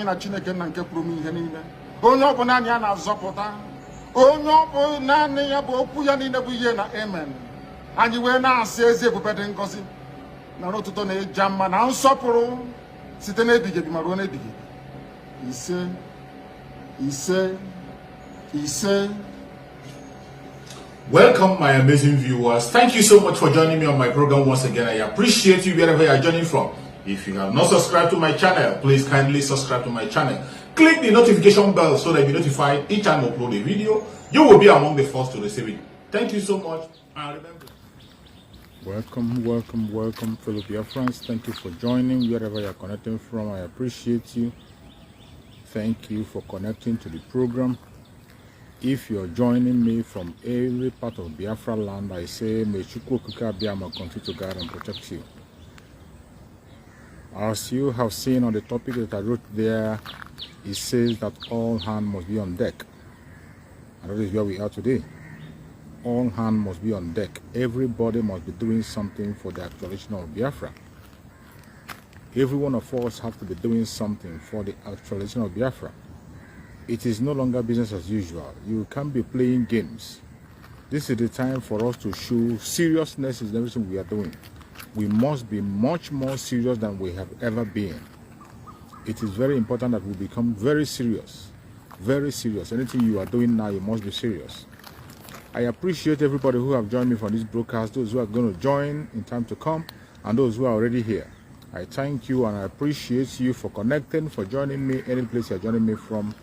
anyị na Chineke na nke pụrụ ihe niile. Onye ọ bụ naanị ya na-azọpụta. Onye ọ bụ naanị ya bụ okwu ya niile bụ ihe na amen. Anyị wee na-asị ezi ebube dị ngọzi na n'ụtụtụ na ịja mma na nsọpụrụ site n'ebighị ebi ma ruo n'ebighị ebi. Ise, ise, ise. Welcome, my amazing viewers. Thank you so much for joining me on my program once again. I appreciate you wherever you are joining from. If you have not subscribed to my channel, please kindly subscribe to my channel. Click the notification bell so that you're notified each time I upload a video. You will be among the first to receive it. Thank you so much. And remember. Welcome, fellow Biafrans. Thank you for joining wherever you're connecting from. I appreciate you. Thank you for connecting to the program. If you're joining me from every part of Biafra land, I say, may Chukwu Okike Abiama continue to guide and protect you. As you have seen on the topic that I wrote there, it says that all hands must be on deck. And that is where we are today. All hands must be on deck. Everybody must be doing something for the actualization of Biafra. Every one of us have to be doing something for the actualization of Biafra. It is no longer business as usual. You can't be playing games. This is the time for us to show seriousness in everything we are doing. We must be much more serious than we have ever been. It is very important that we become very serious. Very serious. Anything you are doing now, you must be serious. I appreciate everybody who have joined me for this broadcast, those who are going to join in time to come, and those who are already here. I thank you and I appreciate you for connecting, for joining me any place you are joining me from.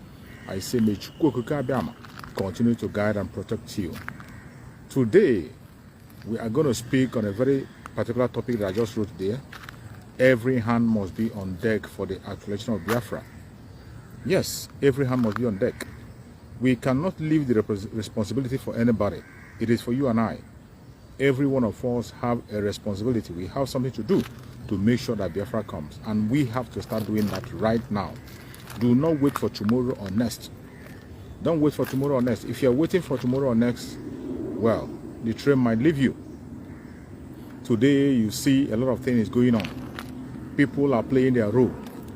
I say, may Chukwu Okike Abiama continue to guide and protect you. Today, we are going to speak on a very particular topic that I just wrote there. Every hand must be on deck for the actualization of Biafra. Yes, every hand must be on deck. We cannot leave the responsibility for anybody. It is for you and I. Every one of us have a responsibility. We have something to do to make sure that Biafra comes. And we have to start doing that right now. Do not wait for tomorrow or next. Don't wait for tomorrow or next. If you're waiting for tomorrow or next, well, the train might leave you. Today, you see a lot of things going on. People are playing their role.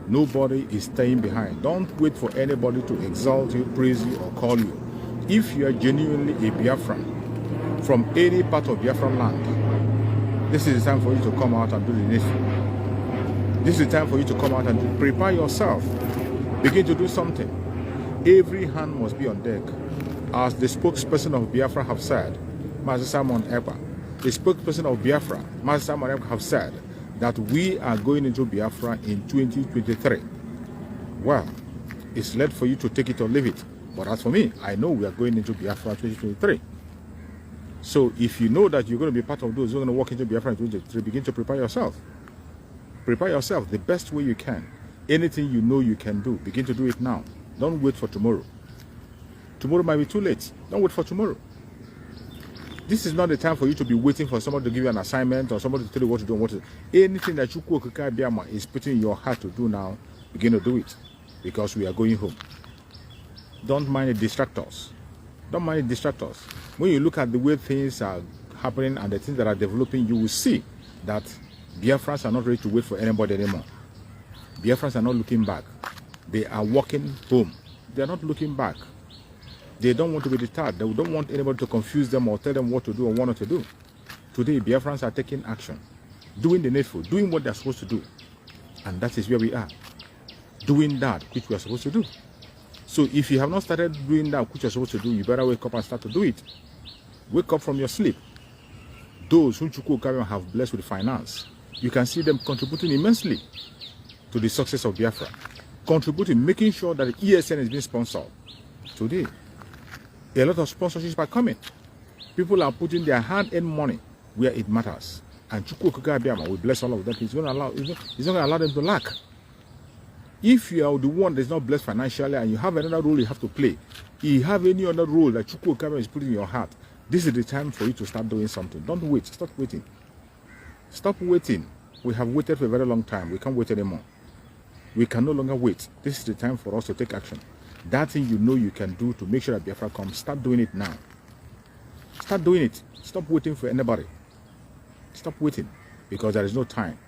Nobody is staying behind. Don't wait for anybody to exalt you, praise you, or call you. If you are genuinely a Biafran from any part of Biafran land, this is the time for you to come out and do the needful. This is the time for you to come out and prepare yourself. Begin to do something. Every hand must be on deck. As the spokesperson of Biafra have said, Master Simon Ekpa, the spokesperson of Biafra, Master Simon Ekpa have said that we are going into Biafra in 2023. Well, it's late for you to take it or leave it. But as for me, I know we are going into Biafra 2023. So if you know that you're going to be part of those who are going to walk into Biafra in 2023, begin to prepare yourself. Prepare yourself the best way you can. Anything you know you can do, begin to do it now. Don't wait for tomorrow. Tomorrow might be too late. Don't wait for tomorrow. This is not the time for you to be waiting for somebody to give you an assignment or somebody to tell you what to do and what to do. Anything that Chukwu Okike Abiama is putting in your heart to do now, begin to do it. Because we are going home. Don't mind the distractors. Don't mind the distractors. When you look at the way things are happening and the things that are developing, you will see that Biafrans are not ready to wait for anybody anymore. Biafrans are not looking back. They are walking home. They are not looking back. They don't want to be deterred. They don't want anybody to confuse them or tell them what to do or what not to do. Today, Biafrans are taking action, doing the needful, doing what they're supposed to do. And that is where we are. Doing that which we are supposed to do. So if you have not started doing that which you're supposed to do, you better wake up and start to do it. Wake up from your sleep. Those whom Chukwu Okike have blessed with finance, you can see them contributing immensely to the success of Biafra. Contributing, making sure that the ESN is being sponsored. Today, a lot of sponsorships are coming. People are putting their hard-earned money where it matters. And Chukwu Okike Abiama will bless all of them. He's not going to allow them to lack. If you are the one that's not blessed financially and you have another role you have to play, you have any other role that Chukwu Okike is putting in your heart, this is the time for you to start doing something. Don't wait. Stop waiting. Stop waiting. We have waited for a very long time. We can't wait anymore. We can no longer wait. This is the time for us to take action. That thing you know you can do to make sure that Biafra comes, start doing it now. Start doing it. Stop waiting for anybody. Stop waiting, because there is no time.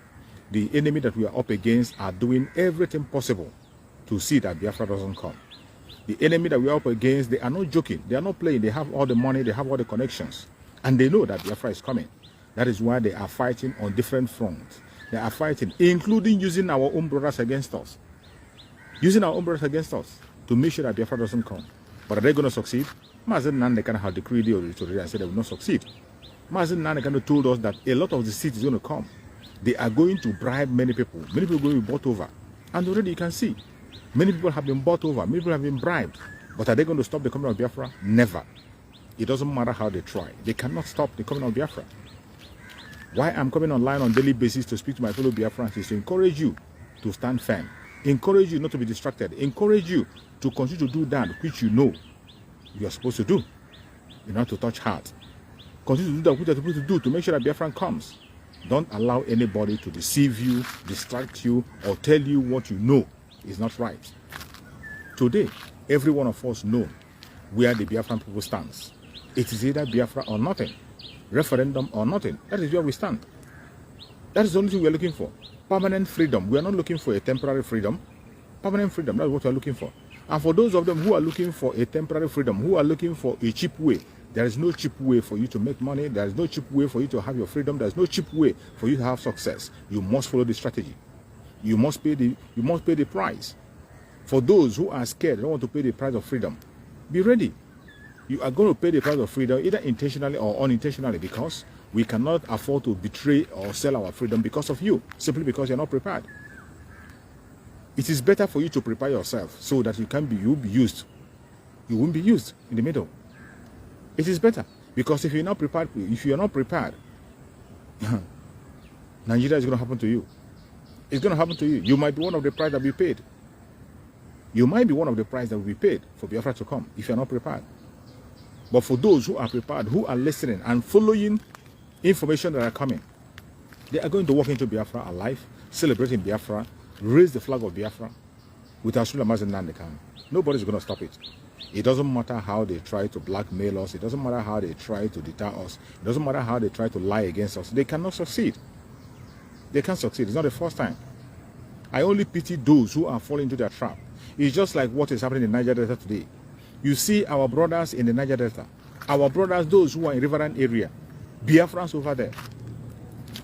The enemy that we are up against are doing everything possible to see that Biafra doesn't come. The enemy that we are up against, they are not joking. They are not playing. They have all the money. They have all the connections. And they know that Biafra is coming. That is why they are fighting on different fronts. They are fighting, including using our own brothers against us. Using our own brothers against us to make sure that Biafra doesn't come. But are they going to succeed? Mazen Nandekan have decreed already and said they will not succeed. Mazen Nandekan told us that a lot of the seats is going to come. They are going to bribe many people. Many people are going to be bought over. And already you can see, many people have been bought over. Many people have been bribed. But are they going to stop the coming of Biafra? Never. It doesn't matter how they try. They cannot stop the coming of Biafra. Why I'm coming online on a daily basis to speak to my fellow Biafrans is to encourage you to stand firm. Encourage you not to be distracted. Encourage you to continue to do that which you know you are supposed to do. In order to touch heart. Continue to do that which you are supposed to do to make sure that Biafra comes. Don't allow anybody to deceive you, distract you, or tell you what you know is not right. Today, every one of us know where the Biafran people stands. It is either Biafra or nothing. Referendum or nothing. That is where we stand. That is the only thing we are looking for. Permanent freedom. We are not looking for a temporary freedom. Permanent freedom. That is what we are looking for. And for those of them who are looking for a temporary freedom, who are looking for a cheap way, there is no cheap way for you to make money. There is no cheap way for you to have your freedom. There is no cheap way for you to have success. You must follow the strategy. You must pay the price. For those who are scared, don't want to pay the price of freedom, be ready. You are going to pay the price of freedom either intentionally or unintentionally, because we cannot afford to betray or sell our freedom because of you, simply because you're not prepared. It is better for you to prepare yourself so that you'll be used. You won't be used in the middle. It is better, because if you're not prepared, Nigeria is going to happen to you. It's going to happen to you. You might be one of the price that will be paid. You might be one of the price that will be paid for Biafra to come if you're not prepared. But for those who are prepared, who are listening and following information that are coming, they are going to walk into Biafra alive, celebrating Biafra, raise the flag of Biafra with Asula Mazen Nandekan. Nobody's going to stop it. It doesn't matter how they try to blackmail us. It doesn't matter how they try to deter us. It doesn't matter how they try to lie against us. They cannot succeed. They can't succeed. It's not the first time. I only pity those who are falling into their trap. It's just like what is happening in Niger Delta today. You see our brothers in the Niger Delta. Our brothers, those who are in riverine area. Biafrans over there.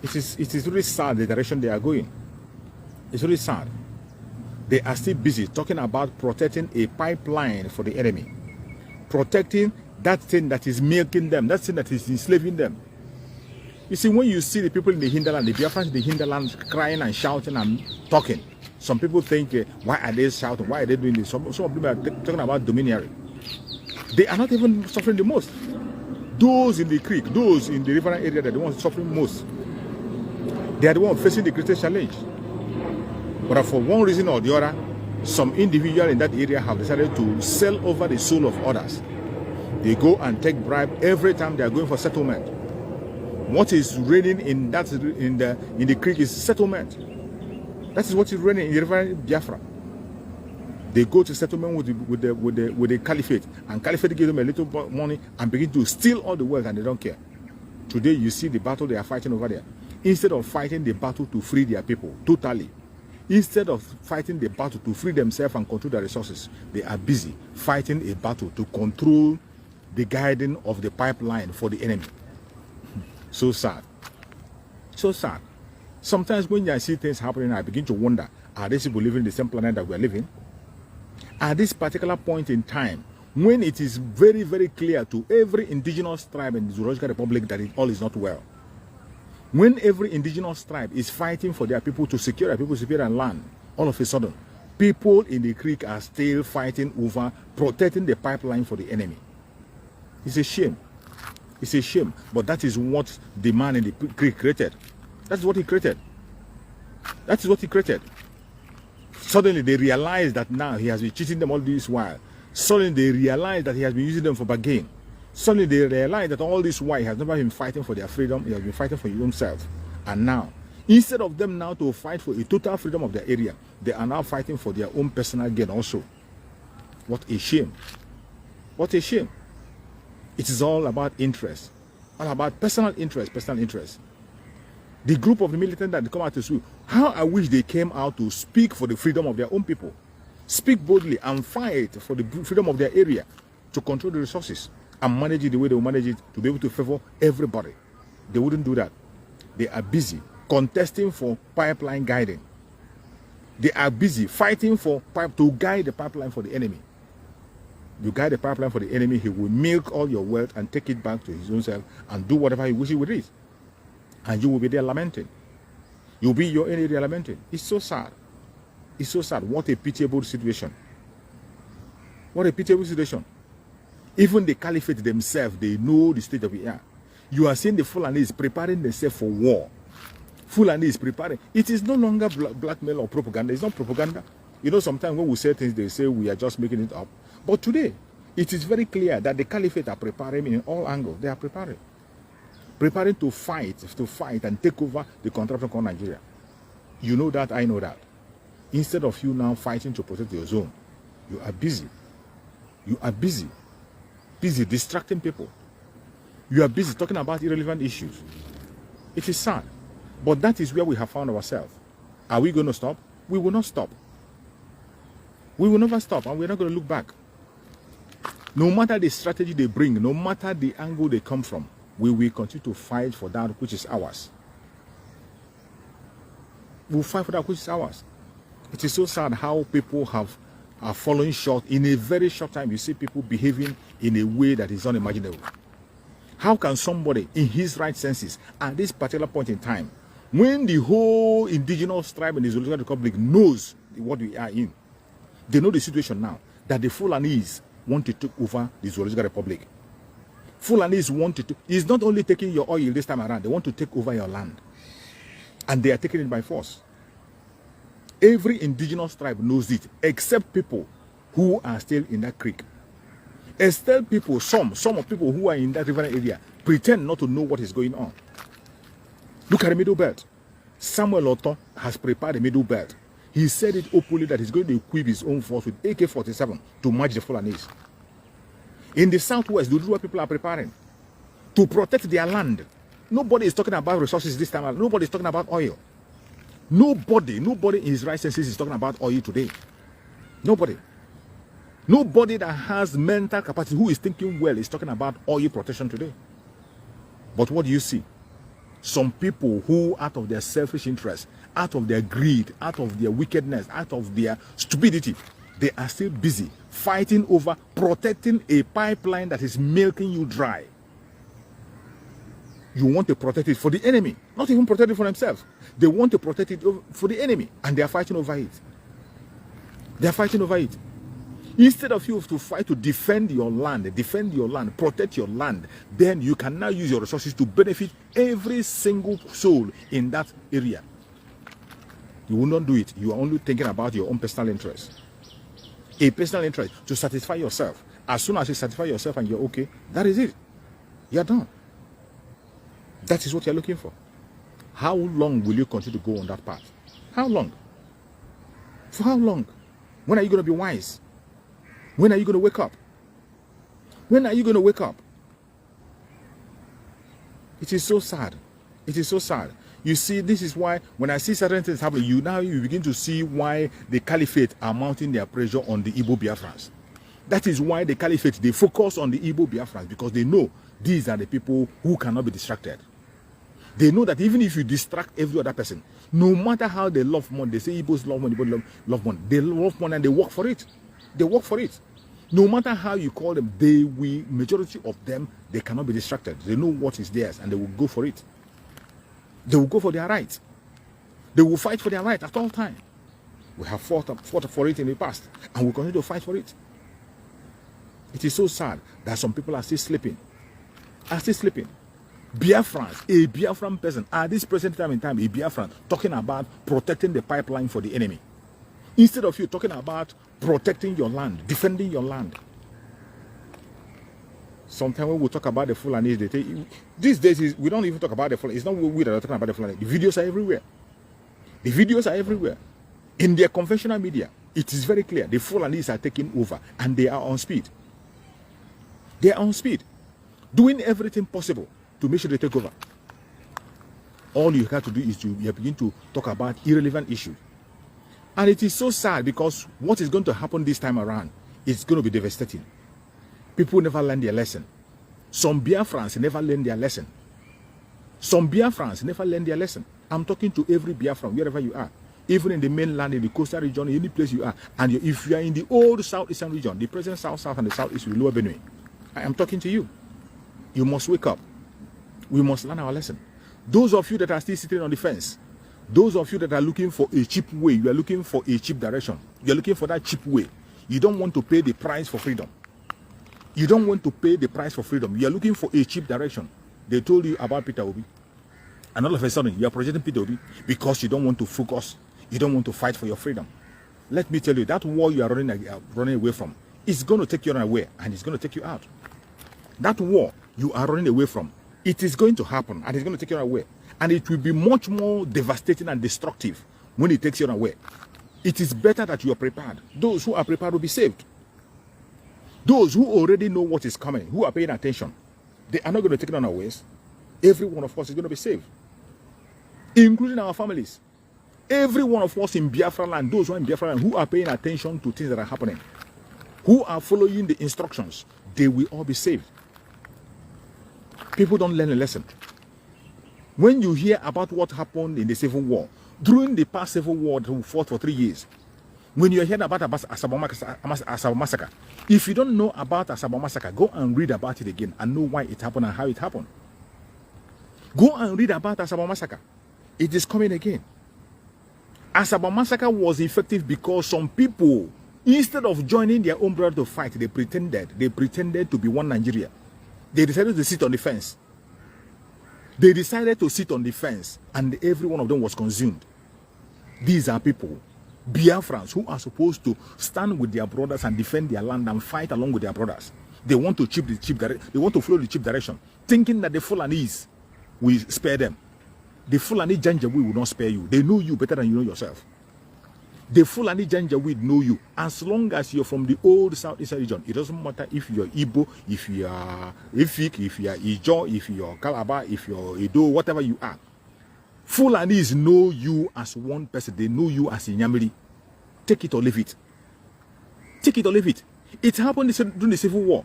It is really sad the direction they are going. It's really sad. They are still busy talking about protecting a pipeline for the enemy. Protecting that thing that is milking them. That thing that is enslaving them. You see, when you see the people in the hinterland, the Biafrans in the hinterland crying and shouting and talking, some people think, why are they shouting? Why are they doing this? Some of them are talking about domineering. They are not even suffering the most. Those in the creek, those in the riverine area, they're the ones suffering most. They are the ones facing the greatest challenge. But for one reason or the other, some individuals in that area have decided to sell over the soul of others. They go and take bribe every time they are going for settlement. What is reigning in the creek is settlement. That is what is reigning in the river Biafra. They go to settlement with the caliphate, and caliphate gives them a little money and begin to steal all the wealth, and they don't care. Today you see the battle they are fighting over there. Instead of fighting the battle to free their people totally, instead of fighting the battle to free themselves and control their resources, they are busy fighting a battle to control the guiding of the pipeline for the enemy. So sad. So sad. Sometimes when I see things happening, I begin to wonder, are these people living in the same planet that we are living? At this particular point in time, when it is very, very clear to every indigenous tribe in the Zoological Republic that all is not well, when every indigenous tribe is fighting for their people to secure their people's superior land, all of a sudden, people in the creek are still fighting over protecting the pipeline for the enemy. It's a shame. It's a shame. But that is what the man in the creek created. That's what he created. That is what he created. Suddenly they realize that now he has been cheating them all this while. Suddenly they realize that he has been using them for bargain. Suddenly they realize that all this while he has never been fighting for their freedom. He has been fighting for his own self. And now, instead of them now to fight for a total freedom of their area, they are now fighting for their own personal gain also. What a shame. What a shame. It is all about interest. All about personal interest, personal interest. The group of the militants that come out to speak, how I wish they came out to speak for the freedom of their own people. speak boldly and fight for the freedom of their area, to control the resources and manage it the way they will manage it, to be able to favor everybody. They wouldn't do that. They are busy contesting for pipeline guiding. They are busy fighting for to guide the pipeline for the enemy. You guide the pipeline for the enemy, he will milk all your wealth and take it back to his own self and do whatever he wishes with it. And you will be there lamenting. You'll be in your area lamenting. It's so sad. It's so sad. What a pitiable situation. What a pitiable situation. Even the caliphate themselves, they know the state of the art. You are seeing the Fulanis preparing themselves for war. Fulani is preparing. It is no longer blackmail or propaganda. It's not propaganda. You know, sometimes when we say things, they say we are just making it up. But today, it is very clear that the caliphate are preparing in all angles. They are preparing. Preparing to fight and take over the contraption called Nigeria. You know that, I know that. Instead of you now fighting to protect your zone, you are busy. You are busy distracting people. You are busy talking about irrelevant issues. It is sad. But that is where we have found ourselves. Are we going to stop? We will not stop. We will never stop, and we're not going to look back. No matter the strategy they bring, no matter the angle they come from, we will continue to fight for that which is ours. We'll fight for that which is ours. It is so sad how people are following short. In a very short time, you see people behaving in a way that is unimaginable. How can somebody in his right senses at this particular point in time, when the whole indigenous tribe in the Zoological Republic knows what we are in, they know the situation now, that the Fulanese want to take over the Zoological Republic. Fulanese want to, it's not only taking your oil this time around, they want to take over your land. And they are taking it by force. Every indigenous tribe knows it, except people who are still in that creek. Except people, some of people who are in that river area pretend not to know what is going on. Look at the Middle Belt. Samuel Otto has prepared the Middle Belt. He said it openly that he's going to equip his own force with AK-47 to match the Fulanese. In the southwest, the Yoruba people are preparing to protect their land. Nobody is talking about resources this time. Nobody is talking about oil. Nobody in his right senses is talking about oil today. Nobody that has mental capacity, who is thinking well, is talking about oil protection today. But what do you see? Some people who, out of their selfish interest, out of their greed, out of their wickedness, out of their stupidity, they are still busy fighting over protecting a pipeline that is milking you dry. You want to protect it for the enemy, not even protect it for themselves. They want to protect it for the enemy, and they are fighting over it. They are fighting over it. Instead of you to fight to defend your land, protect your land, then you can now use your resources to benefit every single soul in that area. You will not do it. You are only thinking about your own personal interest. A personal interest to satisfy yourself. As soon as you satisfy yourself and you're okay, that is it. You're done. That is what you're looking for. How long will you continue to go on that path? How long? For how long? When are you going to be wise? When are you going to wake up? When are you going to wake up? It is so sad. It is so sad. You see, this is why when I see certain things happening, you begin to see why the caliphate are mounting their pressure on the Igbo Biafrans. That is why the caliphate, they focus on the Igbo Biafrans, because they know these are the people who cannot be distracted. They know that even if you distract every other person, no matter how they love money, they say Igbos love money, Igbos love money. They love money and they work for it. They work for it. No matter how you call them, majority of them, they cannot be distracted. They know what is theirs and they will go for it. They will go for their right. They will fight for their right at all times. We have fought for it in the past and we continue to fight for it. It is so sad that some people are still sleeping. Biafrans, a Biafran person, at this present time in time, a Biafran talking about protecting the pipeline for the enemy. Instead of you talking about protecting your land, defending your land. Sometimes when we talk about the Fulani, they take, these days we don't even talk about the Fulani. It's not we that are talking about the Fulani. The videos are everywhere. The videos are everywhere. In their conventional media, it is very clear. The Fulanis are taking over and they are on speed. They are on speed, doing everything possible to make sure they take over. All you have to do is to begin to talk about irrelevant issues. And it is so sad because what is going to happen this time around is going to be devastating. People never learn their lesson. Some Biafrans never learn their lesson. Some Biafrans never learn their lesson. I'm talking to every Biafran, wherever you are. Even in the mainland, in the coastal region, any place you are. And if you are in the old southeastern region, the present south and the southeast, the lower Benue, I am talking to you. You must wake up. We must learn our lesson. Those of you that are still sitting on the fence, those of you that are looking for a cheap way, you are looking for a cheap direction. You are looking for that cheap way. You don't want to pay the price for freedom. You don't want to pay the price for freedom. You are looking for a cheap direction. They told you about Peter Obi. And all of a sudden, you are projecting Peter Obi because you don't want to focus. You don't want to fight for your freedom. Let me tell you, that war you are running away from is going to take you away and it's going to take you out. That war you are running away from, it is going to happen and it's going to take you away. And it will be much more devastating and destructive when it takes you away. It is better that you are prepared. Those who are prepared will be saved. Those who already know what is coming, who are paying attention, they are not going to take it unawares. Every one of us is going to be saved, including our families. Every one of us in Biafra land, those who are in Biafra land, who are paying attention to things that are happening, who are following the instructions, they will all be saved. People don't learn a lesson. When you hear about what happened in the Civil War, during the past Civil War that we fought for 3 years, when you hear about Asaba Massacre, if you don't know about Asaba Massacre, go and read about it again and know why it happened and how it happened. Go and read about Asaba Massacre. It is coming again. Asaba Massacre was effective because some people, instead of joining their own brother to fight, they pretended to be one Nigeria. They decided to sit on the fence. They decided to sit on the fence and every one of them was consumed. These are people, Biafrans, who are supposed to stand with their brothers and defend their land and fight along with their brothers. They want to they want to follow the cheap direction, thinking that the Fulanese will spare them. The Fulani Janjaweed will not spare you. They know you better than you know yourself. The Fulani Janjaweed know you. As long as you're from the old southeastern region, it doesn't matter if you're Igbo, if you are Ifik, if you are Ijo, if you're Calabar, if you're Edo, whatever you are. Fulanis know you as one person. They know you as Inyamiri. Take it or leave it. Take it or leave it. It happened during the Civil War.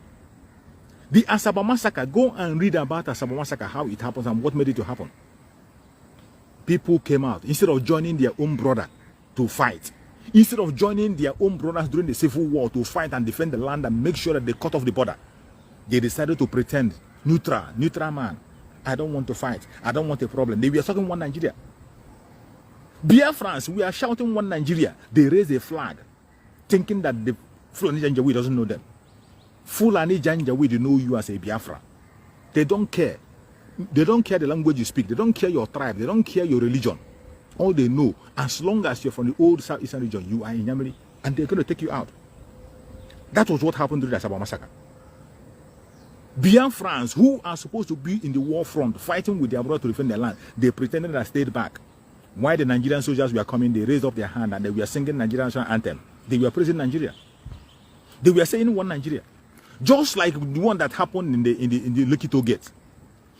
The Asaba Massacre, go and read about Asaba Massacre, how it happens and what made it to happen. People came out. Instead of joining their own brother to fight, instead of joining their own brothers during the Civil War to fight and defend the land and make sure that they cut off the border, they decided to pretend, neutral man. I don't want to fight. I don't want a problem. They were talking one Nigeria. Biafrans, we are shouting one Nigeria. They raise a flag, thinking that the Fulani Janjaweed doesn't know them. Fulani Janjaweed know you as a Biafra. They don't care. They don't care the language you speak. They don't care your tribe. They don't care your religion. All they know, as long as you're from the old southeastern region, you are in Yamiri, and they're going to take you out. That was what happened during the Asaba Massacre. Biafrans, who are supposed to be in the war front, fighting with their brother to defend their land, they pretended that stayed back. While the Nigerian soldiers were coming, they raised up their hand and they were singing Nigerian national anthem. They were praising Nigeria. They were saying one Nigeria. Just like the one that happened in the Lekki Gate.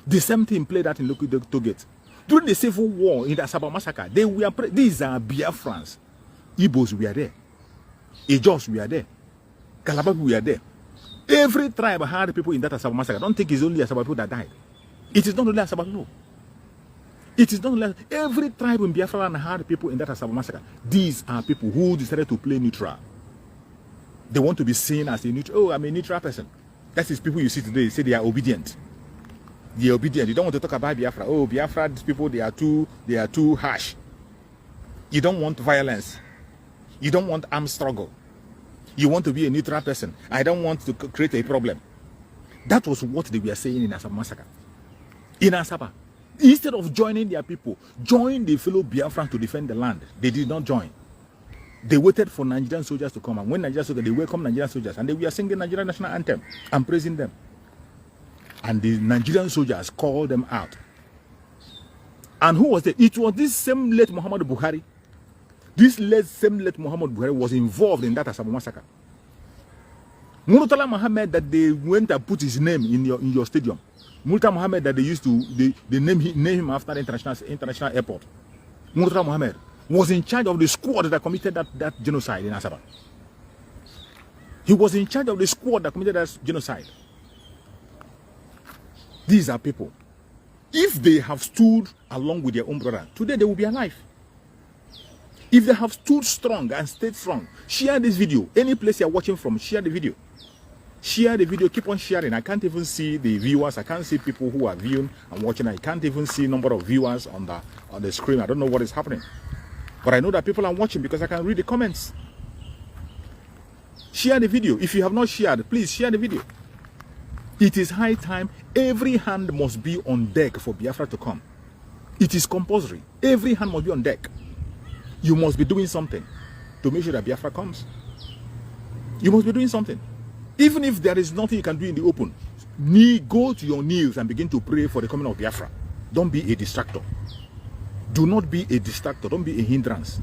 The same thing played out in Lekki Gate. During the Civil War in the Asaba Massacre, these are Biafrans. Igbos were there. Ijos were there. Calabar were there. Every tribe had people in that Asaba Massacre. Don't think it's only Asaba people that died. It is not only Asaba people. It is not only every tribe in Biafra land had people in that Asaba Massacre. These are people who decided to play neutral. They want to be seen as a neutral. Oh, I'm a neutral person. That is people you see today. Say they are obedient. They are obedient. You don't want to talk about Biafra. Oh, Biafra, these people, they are too harsh. You don't want violence. You don't want armed struggle. You want to be a neutral person. I don't want to create a problem. That was what they were saying in Asaba Massacre. In Asaba, instead of joining their people, join the fellow Biafran to defend the land. They did not join. They waited for Nigerian soldiers to come, and when Nigerian soldiers, they welcomed Nigerian soldiers, and they were singing Nigerian national anthem and praising them. And the Nigerian soldiers called them out. And who was it? It was this same late Muhammad Buhari. This same late Muhammad Buhari was involved in that Asaba Massacre. Murtala Muhammad, that they went and put his name in your stadium. Murtala Muhammad, that they used to they name him after the international airport. Murtala Muhammad, was in charge of the squad that committed that genocide in Asaba. He was in charge of the squad that committed that genocide. These are people. If they have stood along with their own brother, today they will be alive. If they have stood strong and stayed strong, share this video. Any place you're watching from, share the video. Share the video, keep on sharing. I can't even see the viewers. I can't see people who are viewing and watching. I can't even see number of viewers on the screen. I don't know what is happening. But I know that people are watching because I can read the comments. Share the video. If you have not shared, please share the video. It is high time. Every hand must be on deck for Biafra to come. It is compulsory. Every hand must be on deck. You must be doing something to make sure that Biafra comes. You must be doing something. Even if there is nothing you can do in the open, go to your knees and begin to pray for the coming of Biafra. Don't be a distractor. Do not be a distractor. Don't be a hindrance.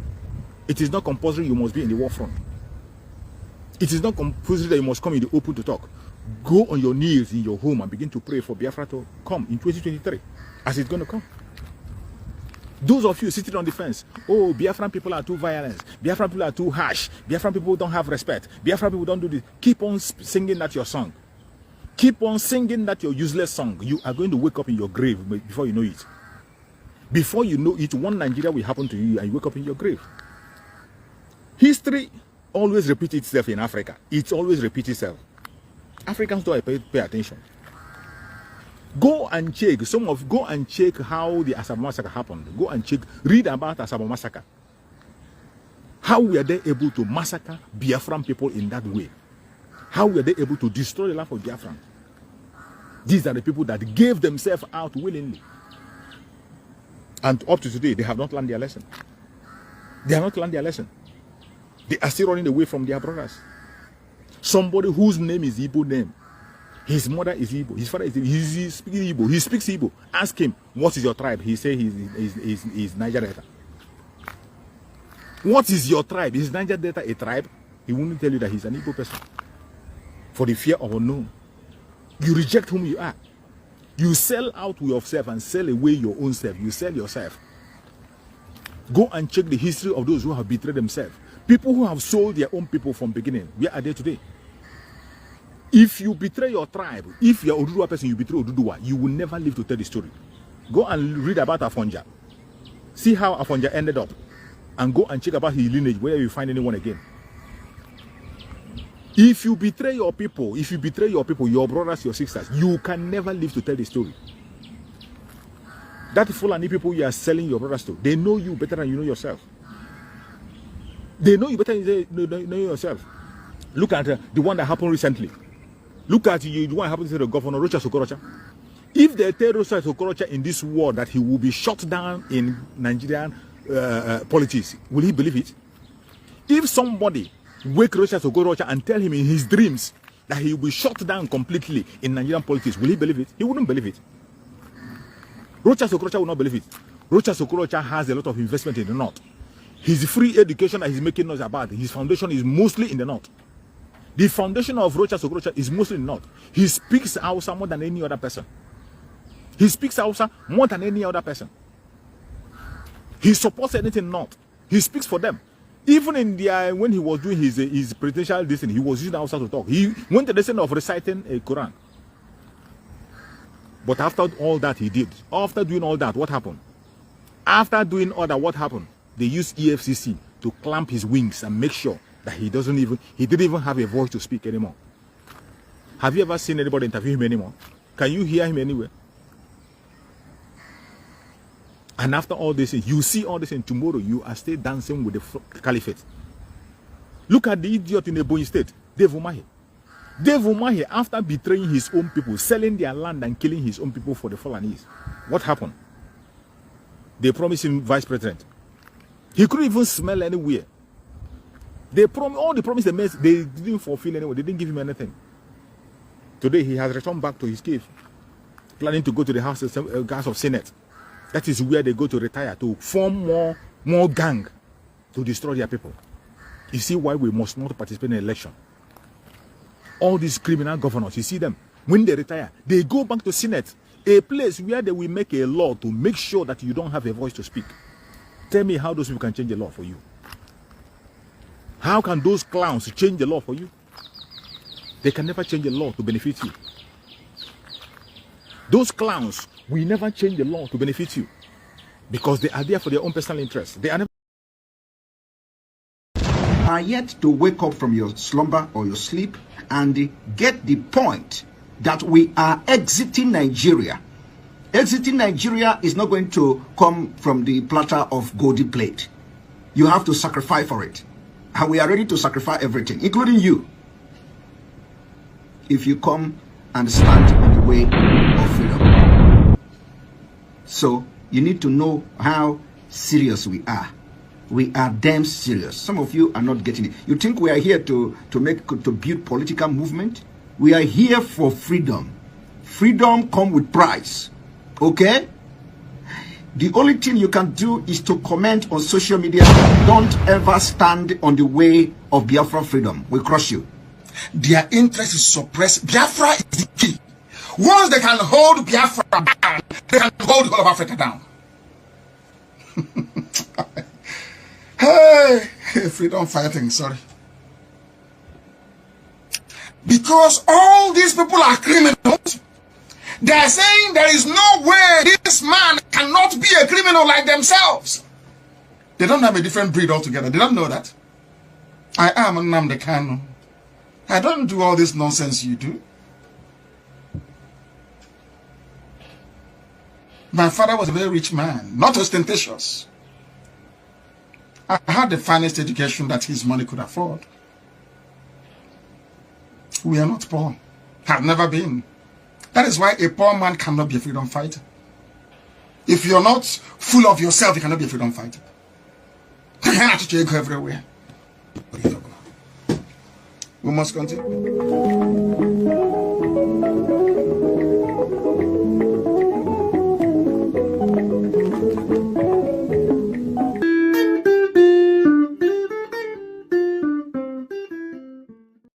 It is not compulsory you must be in the war front. It is not compulsory that you must come in the open to talk. Go on your knees in your home and begin to pray for Biafra to come in 2023, as it's going to come. Those of you sitting on the fence, oh, Biafran people are too violent, Biafran people are too harsh, Biafran people don't have respect, Biafran people don't do this. Keep on singing that your song. Keep on singing that your useless song. You are going to wake up in your grave before you know it. Before you know it, one Nigeria will happen to you and you wake up in your grave. History always repeats itself in Africa. It always repeats itself. Africans don't pay attention. Go and check. Go and check how the Asaba massacre happened. Go and check. Read about Asaba massacre. How were they able to massacre Biafran people in that way? How were they able to destroy the life of Biafran? These are the people that gave themselves out willingly. And up to today, they have not learned their lesson. They have not learned their lesson. They are still running away from their brothers. Somebody whose name is Igbo name. His mother is Igbo. His father is Igbo. He speaks Igbo. He speaks Igbo. Ask him, what is your tribe? He say he's Niger Delta. What is your tribe? Is Niger Delta a tribe? He won't tell you that he's an Igbo person. For the fear of unknown. You reject whom you are. You sell out yourself and sell away your own self. You sell yourself. Go and check the history of those who have betrayed themselves. People who have sold their own people from beginning. Where are they today? If you betray your tribe, if you're Oduduwa person, you betray Oduduwa, you will never live to tell the story. Go and read about Afonja. See how Afonja ended up. And go and check about his lineage, whether you find anyone again. If you betray your people, your brothers, your sisters, you can never live to tell the story. That Fulani people you are selling your brothers to, they know you better than you know yourself. They know you better than you know yourself. Look at the one that happened recently. Look at the one that happened to the governor, Rocha Sokorocha. If they tell Rocha Sokorocha in this war that he will be shot down in Nigerian politics, will he believe it? If somebody wake Rocha Sokorocha and tell him in his dreams that he will be shot down completely in Nigerian politics, will he believe it? He wouldn't believe it. Rocha Sokorocha will not believe it. Rocha Sokorocha has a lot of investment in the north. His free education that he's making us about, his foundation is mostly in the north. The foundation of Rocha Sokorocha is mostly in the north. He speaks Hausa more than any other person. He speaks Hausa more than any other person. He supports anything north. He speaks for them. Even in the when he was doing his presidential destiny, he was using Hausa to talk. He went to the extent of reciting a Quran. But after all that he did, after doing all that, what happened? After doing all that, what happened? They used EFCC to clamp his wings and make sure that he didn't even have a voice to speak anymore. Have you ever seen anybody interview him anymore? Can you hear him anywhere? And after all this, you see all this, and tomorrow you are still dancing with the caliphate. Look at the idiot in Ebonyi State, Dave Umahi. Dave Umahi, after betraying his own people, selling their land and killing his own people for the Fulanese, what happened? They promised him vice president. He couldn't even smell anywhere. They all the promise they made, they didn't fulfill anyway. They didn't give him anything. Today he has returned back to his cave, planning to go to the House of Senate. That is where they go to retire, to form more gang to destroy their people. You see why we must not participate in election. All these criminal governors, you see them, when they retire, they go back to Senate, a place where they will make a law to make sure that you don't have a voice to speak. tell me how those people can change the law for you. How can those clowns change the law for you? They can never change the law to benefit you. Those clowns will never change the law to benefit you because they are there for their own personal interests. They are never yet to wake up from your slumber or your sleep and get the point that we are exiting Nigeria. Exiting Nigeria is not going to come from the platter of golden plate. You have to sacrifice for it. And we are ready to sacrifice everything, including you, if you come and stand in the way of freedom. So you need to know how serious we are. We are damn serious. Some of you are not getting it. You think we are here to build political movement? We are here for freedom. Freedom comes with price. Okay? The only thing you can do is to comment on social media. Don't ever stand on the way of Biafra freedom. We crush you. Their interest is suppressed. Biafra is the key. Once they can hold Biafra down, they can hold the whole of Africa down. Hey, freedom fighting, sorry. Because all these people are criminals. They are saying there is no way this man cannot be a criminal like themselves. They don't have a different breed altogether. They don't know that. I am Nnamdi Kanu. I don't do all this nonsense you do. My father was a very rich man, not ostentatious. I had the finest education that his money could afford. We are not poor. Have never been. That is why a poor man cannot be a freedom fighter. If you're not full of yourself, you cannot be a freedom fighter. You have to go everywhere. We must continue.